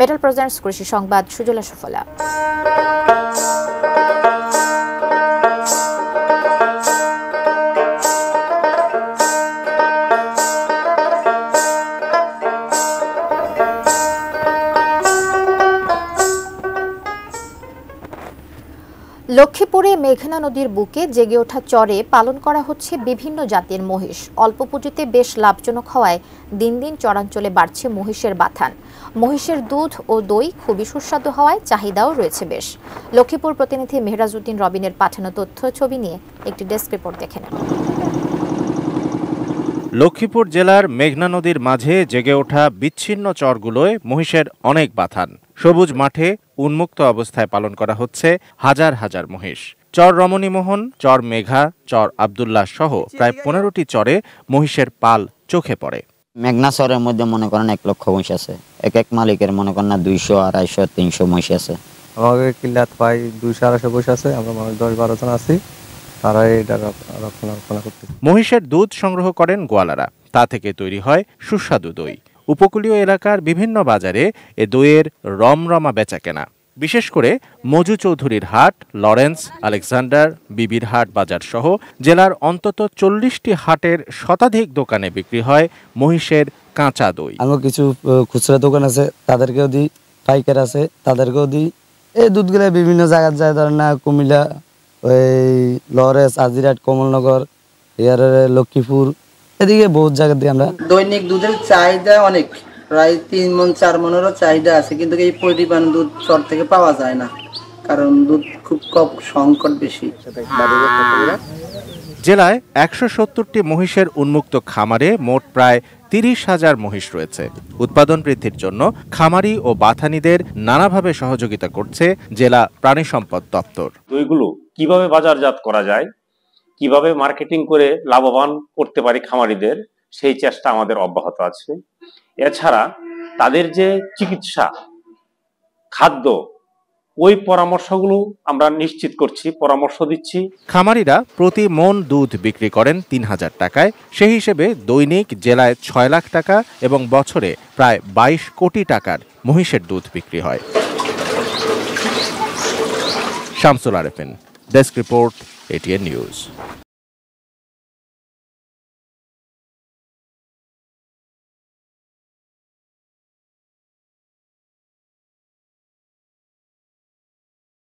Metal presents কৃষি সংবাদ, সুজলা সুফলা। লক্ষ্মীপুরে মেঘনা নদীর বুকে জেগে ওঠা চরে পালন করা হচ্ছে বিভিন্ন জাতের মহিষ। অল্প পুঁজিতে বেশ লাভজনক হওয়ায় দিন দিন চরাঞ্চলে বাড়ছে মহিষের বাথান। মহিষের দুধ ও দই খুবই সুস্বাদু হওয়ায় চাহিদাও রয়েছে বেশ। লক্ষ্মীপুর প্রতিনিধি মেহরাজউদ্দিন রবিনের পাঠানো তথ্য ছবি নিয়ে একটি ডেস্ক রিপোর্ট দেখে নেন। লক্ষ্মীপুর জেলার মেঘনা নদীর মাঝে জেগে ওঠা বিচ্ছিন্ন চরগুলোয় মহিষের অনেক বাথান। সবুজ মাঠে উন্মুক্ত অবস্থায় পালন করা হচ্ছে হাজার হাজার মহিষ। চর রমণীমোহন, চর মেঘা, চর আব্দুল্লাহ সহ প্রায় ১৫টি চরে মহিষের পাল চোখে পড়ে। মেঘনা চরের মধ্যে মনে করেন ১ লক্ষ মহিষ আছে। এক মালিকের মনে করেন ২০০, ২৫০, ৩০০ মহিষ আছে। আমাদের কিল্লাত প্রায় ২০০-২৫০ মহিষ আছে। আমরা ১০-১২ জন আছি, তারাই এটা রক্ষণাবেক্ষণ করতে। মহিষের দুধ সংগ্রহ করেন গোয়ালারা, তা থেকে তৈরি হয় সুস্বাদু দই। উপকূলীয় এলাকার বিভিন্ন বাজারে এ দইয়ের রমরমা বেচাকেনা। বিশেষ করে মজু চৌধুরীর হাট, লরেন্স, আলেকজান্ডার, বিবির হাট বাজার সহ জেলার অন্তত ৪০টি হাটের শতাধিক দোকানে বিক্রি হয় মহিষের কাঁচা দই। আমার কিছু খুচরা দোকান আছে, তাদেরকেও দিই। পাইকার আছে, তাদেরকেও দিই। এই দুধগুলো বিভিন্ন জায়গায় যায়, ধরেন না কুমিল্লা, ওই লরেন্স, আজিরহাট, কমলনগর, লক্ষ্মীপুর, এদিকে বহুত জায়গা দিয়ে আমরা। দৈনিক দুধের চাহিদা অনেক, প্রায় ৩ মণ ৪ মণেরও চাহিদা আছে, কিন্তু এই পরিমাণ দুধ চর থেকে পাওয়া যায় না, কারণ দুধ খুব কম, সংকট বেশি। জেলায় ১৭০টি মহিষের উন্মুক্ত খামারে মোট প্রায় ৩০,০০০ মহিষ রয়েছে। উৎপাদন বৃদ্ধির জন্য খামারি ও বাথানীদের নানাভাবে সহযোগিতা করছে জেলা প্রাণী সম্পদ দপ্তর। দইগুলো কিভাবে বাজারজাত করা যায়, কিভাবে মার্কেটিং করে লাভবান করতে পারি খামারিদের, সেই চেষ্টা আমাদের অব্যাহত আছে। এছাড়া তাদের যে চিকিৎসা, খাদ্য, ওই পরামর্শগুলো আমরা নিশ্চিত করছি, পরামর্শ দিচ্ছি। খামারিরা প্রতি মণ দুধ বিক্রি করেন ৩,০০০ টাকায়। সেই হিসেবে দৈনিক জেলায় ৬ লাখ টাকা এবং বছরে প্রায় ২২ কোটি টাকার মহিষের দুধ বিক্রি হয়। Shamsul Arefin, desk report, ATN news.